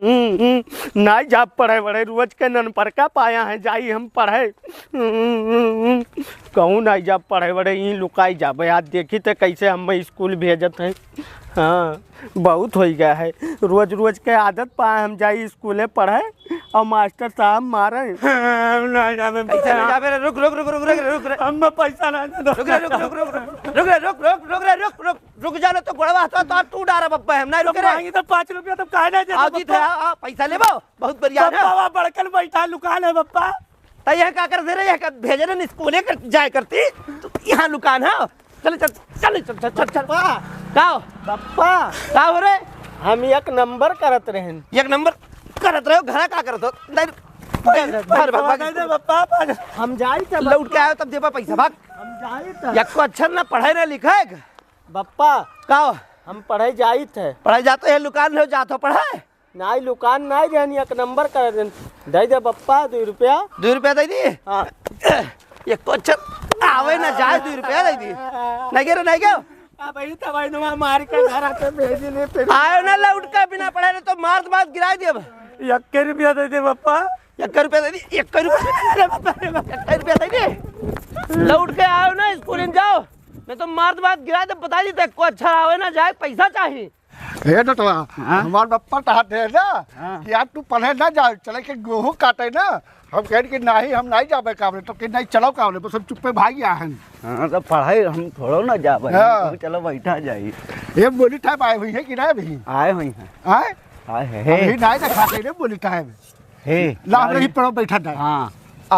नहीं जा पढ़े बड़े रोज के नन पर का पाया है जाई हम पढ़े कहूँ नहीं जा पढ़े बड़े यहीं लुकाई जा याद देखी तो कैसे हम स्कूल भेजत हैं। हाँ बहुत हो गया है रोज रोज के आदत पाए हम जाई स्कूले पढ़े और मास्टर साहब मारे। रुक रुक रुक रुक रुक रुक हम पैसा ना दे रुक रुक रुक रुक रुक रुक रुक रुक रुक रुक रुक जाना तो गोड़वा तो तू डारा बप्पा हम नहीं रुक रहे तो 5 रुपया तो काहे ना आओ जी था पैसा लेबो बहुत बढ़िया है बाबा बड़कन बैठा लुकान है बप्पा त यह का कर दे रे यह भेजे न स्कूले कर जाए करती तो यहां दुकान है चल चल चल चल चल चल काओ बप्पा का हो रे हम एक नंबर करत रहन एक नंबर करत रहो घर का करत हो भाग भाग बप्पा हम जाई त लौट के आयो तब देबा पैसा भाग हम जाई त एक को अक्षर ना पढ़े ना लिखे बप्पा काओ हम पढ़े जाई थे पढ़ाई जाते है दुकान हो जातो पढ़े नहीं दुकान नहीं रहनी एक नंबर कर देन दे दे बप्पा 2 रुपया 2 रुपया दे दी हां एक को अक्षर आवे ना जाए 2 रुपया दे दी नहीं गे नहीं गे भाई तबाई नुमा मार के घर आके भेज ले फिर आयो ना लौट के बिना पढ़े रे तो मार बात गिरा दे अब 1 रुपया दे दे बप्पा 1 रुपया दे दी 1 रुपया 1 रुपया दे दे लौट के आओ ना स्कूल में जाओ मैं तो मार बात गिरा दे बता दी तक को अच्छा आवे ना जाए पैसा चाहिए हे डटवा हमार बप्पा टहत है ना कि यार तू पढ़े ना जा चले के गेहूं काटे ना हम कह कि नहीं हम नहीं जाबे काबले तो कि नहीं चलो काबले बस हम चुप्पे भाग गया हैं। हां तो पढ़ाई हम थोड़ो ना जाबे हाँ। चलो बैठा जाई ये बोली टाइप आए हुई है कि नहीं भी आए हुई हैं आए आए हे नहीं ना खाते रे बोली टाइप हे लाभ नहीं पड़ो बैठा था हां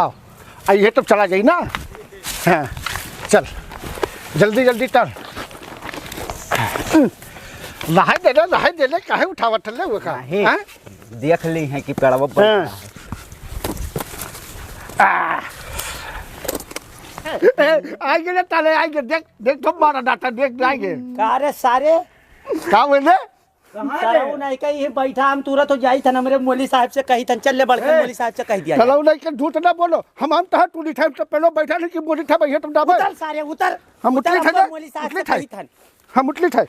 आओ आइए तब चला जाई ना हां चल जल्दी जल्दी चल नहाई दे ले काहे उठावत ले वो का हैं देख ली है कि पेड़वा पर आएंगे ताले आएंगे देख देख तो मारा डाटा देख आएंगे का रे सारे का बोले कहां नहीं कहीं बैठा हम तुरंत हो जाई था हमरे मौली साहब से कही तन चल ले बड़के मौली साहब से कह दिया चलो नहीं के झूठ ना बोलो हम तह टूली ठाम तो पहले बैठा नहीं कि बोली था भैया तुम डाबे उतर सारे उतर हम उतली थे मौली साहब से कही था हम उतली थे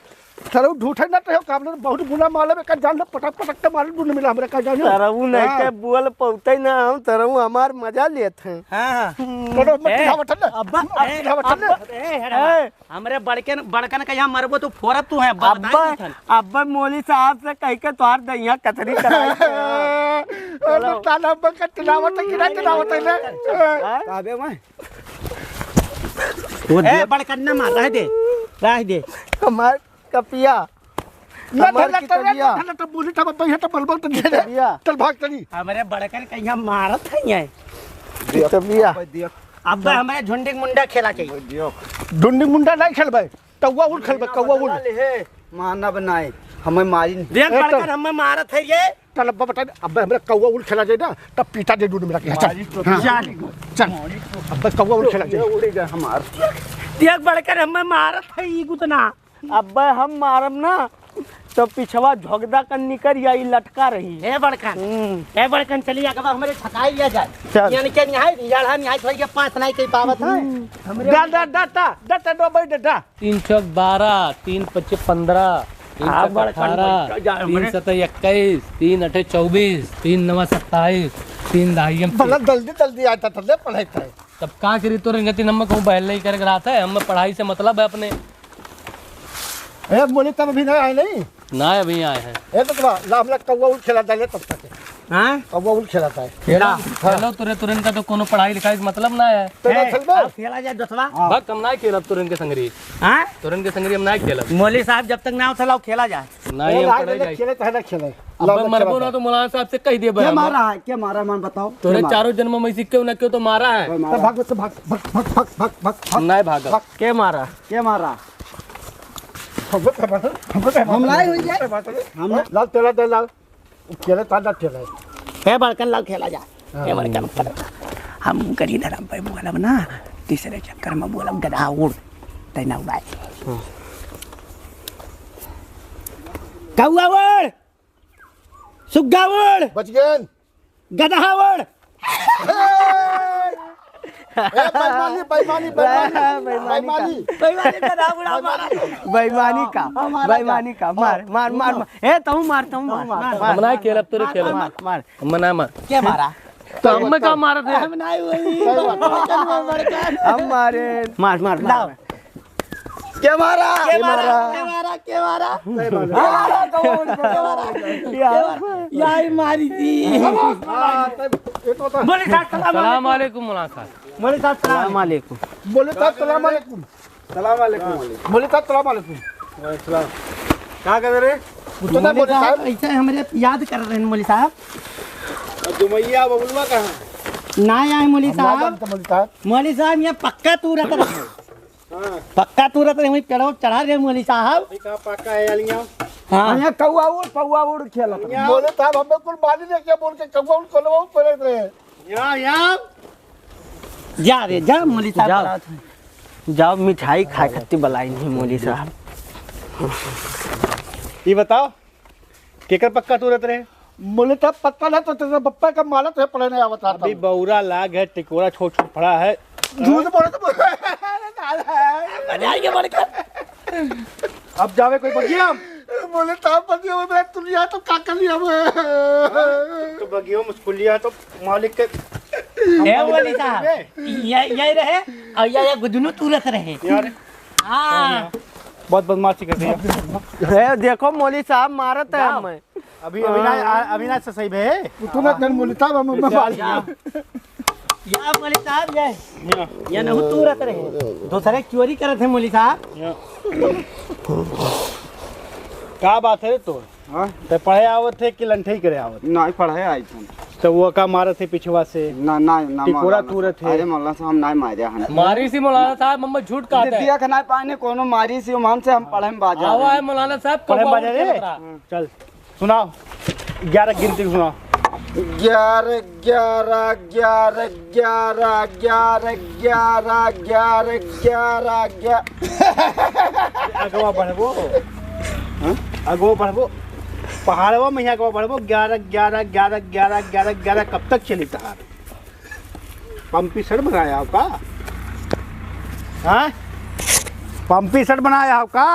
चलो झूठ है ना तो काम ने बहुत बुला माले में का जान पटक पटक के मारे दून मिला हमरे का जान तरऊ नहीं के बोल पौते ना हम तरऊ हमार मजा लेत हैं। हां चलो मत उठावत ले अब्बा हमरे बड़कन का यहां मरबो तो फोरत तू है अब्बा मौली साहब से कह के तोहार दहिया कतरी कराई चलो ताला बक तिलावत की ना तिलावत ले काबे मैं ए बड़कन ना मार रह दे हमार कपिया ना तो बोली था भैया तो बलबल तो दे चल भाग चली हमरे बड़कन का यहां मारत है ये कपिया अब्बा हमारे झुंडी मुंडा खेला चाहिए डुंडी मुंडा नहीं खेलबे कौवा उड़ खेलबे कौवा उड़ माना बनाए हमें मारी देख बड़कन हमें मारत है ये चल अब्बा बता अब हमरा कौवा उड़ खेला जाए ना तब पीटा दे डूड मेरा के चल चल अब कौवा उड़ खेला जाए उड़ी गए हमार देख बड़कन हमें मारत है ई गुतना अब्बा हम मारम ना तो पिछवा झोगदा कर निकर या लटका रही ए बड़कन चलिए अगवा हमरे छकाई लिया जाए चल। यानी के निहाय याड़ा निहाय थोड़ी के पास नहीं कई पावत है हमरे डाटा दो भाई डाटा 3 चौक 12 3 25 15 3 हाँ, चौक बड़कन 18 बैठा जा, 3 7 21 3 8 24 3 9 27 3 दाहियम भला जल्दी आता था ले पढ़ाई था तब का करी तो रंगती नमक हूँ पहले ही कर रहा था हम पढ़ाई से मतलब है अपने ए बोली तब अभी नहीं आए नहीं ना अभी आए हैं ए तो लाभ लग कौवा उड़ खेला डाले तब तक हां कौवा उड़ खेलाता है चलो तुरंत का तो कोनो पढ़ाई लिखाई से मतलब ना है तो खेलबे खेला जाए दसवा भक्त हम ना खेलब तुरंत के संगरी हां तुरंत के संगरी हम ना खेलब मौली साहब जब तक ना उठलाओ खेला जाए ना ही हम पढ़ाई जाए खेले कहना खेले अब मरबो ना तो मौलाना साहब से कह दिए क्या मारा मन बताओ तोरे चारों जन्म में से क्यों ना क्यों तो मारा है भाग तो भाग नहीं भागा के मारा क्या मारा हम लाए हुई जाए हम लाल तेरा दे लाल खेले ताजा खेले हे बड़कन लाल खेला जाए हे बड़कन हम करी धरम पे बोलब ना तीसरे चक्कर में बोलब गधा उड़ तैना उड़ाए कौवा उड़ सुग्गा उड़ बच गए गधा उड़ बेईमानी बेईमानी बेईमानी बेईमानी का नाम उड़ा मारा बेईमानी का मार मार मार ए तू मार मार हम ना खेल अब तेरे खेल मार हम ना मार क्या मारा तो हम का मार दे हम मारे मार मार मार क्या मारा यार मारी थी बोले सलाम वालेकुम मौलाना साहब बोले सलाम वालेकुम बोले था सलाम अलैकुम बोले था सलाम अलैकुम क्या कर रहे तो ना बोले साहब ऐसे हमारे याद कर रहे हैं मौली साहब जुमैया बबुलवा कहाँ ना आए मौली साहब मौली साहब ये पक्का तू रहता पक्का तू रहता वही पेड़ों चढ़ा रहे मौली साहब पक्का है अलियां हाँ यहाँ कौआ उड़ पौआ उड़ खेला बोले साहब हम बिल्कुल माली ने क्या बोल के कौवा उड़ खोलवा पड़े थे यहाँ जा रे जा मौली साहब जाओ मिठाई खाए खत्ती बलाई नहीं मौली साहब ये बताओ केकर पक्का तू रहते रहे बोले था पक्का ना तो तेरे पप्पा का माला तो पड़े नहीं आवता अभी बौरा लाग है टिकोरा छोट छोट पड़ा है झूठ बोले तो अब जावे कोई बगिया बोले था बगिया में तुम यहाँ तो का कर लिया तो बगियो मुस्कुलिया तो मालिक के ए मौली साहब यही रहे और ये गुदनू तुरत रहे यार हाँ बहुत बदमाशी करते हैं देखो मौली साहब मारत है हमें अभी अविनाश से सही है तुम्हें कर बोले था हम या मौली साहब ये नहीं तुरत रहे दूसरे चोरी करत है मौली साहब का बात है तो तो पढ़े आवत थे कि लंठे ही करे आवत नहीं पढ़े आई थे तो वो का मारे थे पिछवा से ना ना ना टिकोरा तुरत है अरे मौलाना साहब हम नहीं मारे हन मारी सी मौलाना साहब मम्मा झूठ कहा है दिया के नहीं पाने कोनो मारी सी हम से हम पढ़े में बाजा आवा है मौलाना साहब पढ़े कौवा बाजा उड़ रे खेल रहा। चल सुनाओ 11 गिनती सुनाओ 11 11 11 11 11 11 11 अगवा बढ़बो अगवा बढ़बो पहाड़वा में यहाँ बढ़बो 11 11 11 11 11 11 कब तक चली तहार पंपी सेट बनाया हो का हाँ पंपी सेट बनाया हो का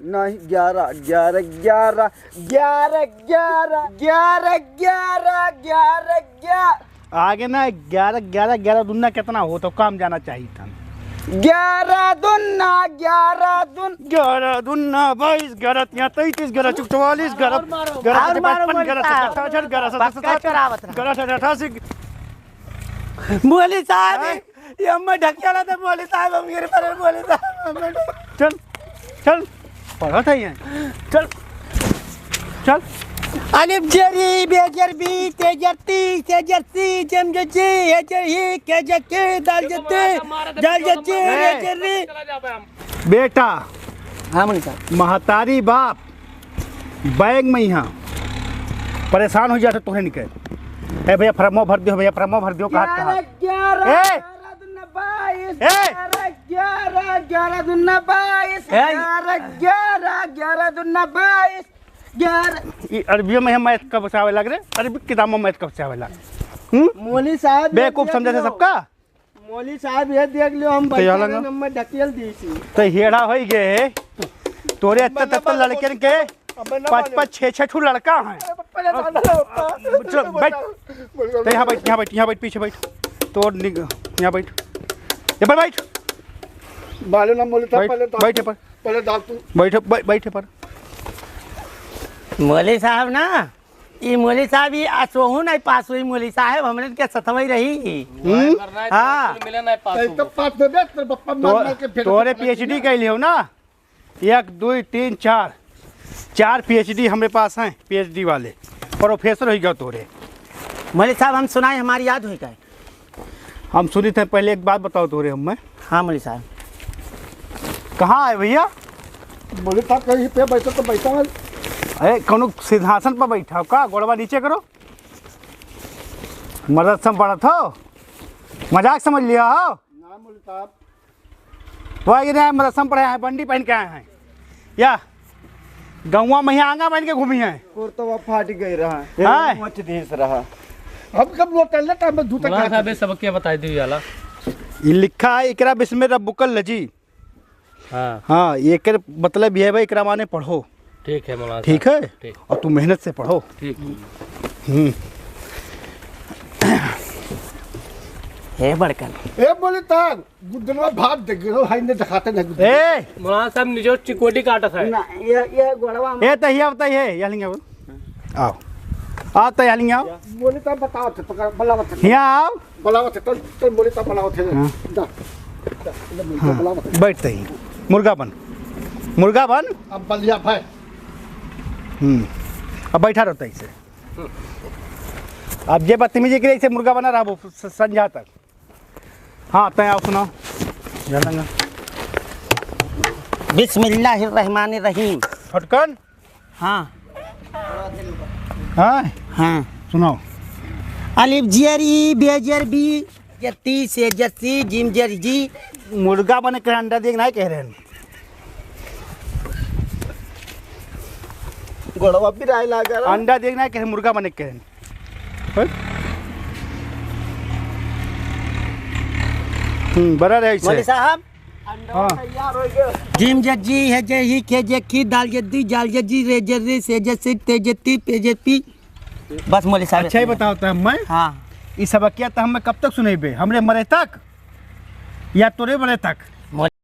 नहीं 11 11 11 11 11 11 11 11 11 आगे ना 11 11 11 दुना कितना हो तो काम जाना चाहिए था 11 दुना 11 दुन 11 दुना 22 11 33 11 44 11 11 55 11 68 11 88 मौली साहब ये हम ढकेला था मौली साहब हम गिर पड़े मौली साहब चल चल पढ़ा था ये चल चल अलिफ जरी बेजर बी तेजर ती तेजर सी जम जजी हेजर ही केजर के दाल जते दाल जजी हेजर री बेटा हाँ मौली साहब महतारी बाप बैग में यहाँ परेशान हो जाते तुम्हें निकल ए भैया फरमो भर दियो भैया फरमो भर दियो कहा 11 22 11 11 दुना 22 11 11 दुना 22 11 अरबियों में हम मैथ कब से आवे लग रहे अरबी किताबों में मैथ कब से आवे लग मौली साहब बेवकूफ समझे थे सबका मौली साहब ये देख लियो हम तो यहाँ लगा। नंबर ढकेल दी सी तो हेड़ा हो गए तोरे अत्तर तत्तर लड़के के 5 6 ठू लड़का हैं चलो बैठ तो यहाँ बैठ पीछे बैठ तो यहाँ बैठ ये पर बैठ मालूम ना बोले था पहले बैठे पर पहले दाल तू बैठे पर मौली साहब ना ये मौली साहब ये असोहू नहीं पास हुई मौली साहब हमने के सतवई रही हाँ। मिले ना पास तो पास में बैठ तेरे पप्पा मार मार के फेंक तोरे पीएचडी कैली हो ना 1 2 3 4 पीएचडी हमारे पास हैं पीएचडी वाले प्रोफेसर हो गया तोरे मौली साहब हम सुनाए हमारी याद हुई क्या हम सुनी थे पहले एक बात बताओ तोरे हमें हाँ मौली साहब कहाँ आए भैया बोले था कहीं पे बैठो तो बैठा है अरे कौन सिंहासन पर बैठा हो का गोड़वा नीचे करो मदद सम पड़ा था मजाक समझ लिया हो ना बोले साहब वह ये मदद सम पड़े हैं बंडी पहन के आए हैं या गौवा में आंगा पहन के घूमी हैं कुर्ता फाट गई रहा हाँ। मोच देश रहा हम कब लोग टल्ले टाइम में धूता मौलाना साहब ये सबक क्या बताई दी वाला ये लिखा है इकरा बिस्मिल रब्बुकल लजी। हाँ हाँ ये कर मतलब ये है भाई इकरा माने पढ़ो। ठीक है मौलाना ठीक साहब, है ठीक। और तू मेहनत से पढ़ो। ठीक। हे बड़कन ए बोले तार गुदनवा भाग दे गिरो हाई ने दिखाते नहीं गुदन। ए मौलाना साहब निजो चिकोटी काटत है। ना ये गोड़वा ए तहिया बताइए यहाँ लेंगे आओ आओ तो यहाँ लेंगे आओ बोले तार बताओ थे पकड़ बलावत थे यहाँ आओ बलावत थे तो बोले तार बलावत थे जा बलावत थे। बैठते ही मुर्गा बन अब बलिया भाई अब बैठा रहता है इसे। अब ये बदतमीजी के लिए इसे मुर्गा बना रहा वो संझा तक। हाँ तय आओ सुनाओ जानेंगे। बिस्मिल्लाहिर्रहमानिर्रहीम। फटकन हाँ हाँ हाँ। सुनाओ। अलिफ जर ई बेजर बी जत्ती से जस्सी जिम जर जी। मुर्गा बने के अंडा देख नहीं कह रहे हैं। गोड़वा भी राय लागा रहा अंडा देखना है कह रहे मुर्गा बने के कह रहे हैं। बड़ा रहे मौलवी इसे। साहब हाँ तैयार हो गए जिम जज्जी है जे ही के जखी दाल जद्दी जाल जज्जी रे जर्री से जस्सी तेजती पेजती। बस मौलवी साहब अच्छा ही बताओ तो मैं हाँ इस सबकिया तो हमें कब तक सुनेबे हमरे मरे तक या तोरे मरे तक।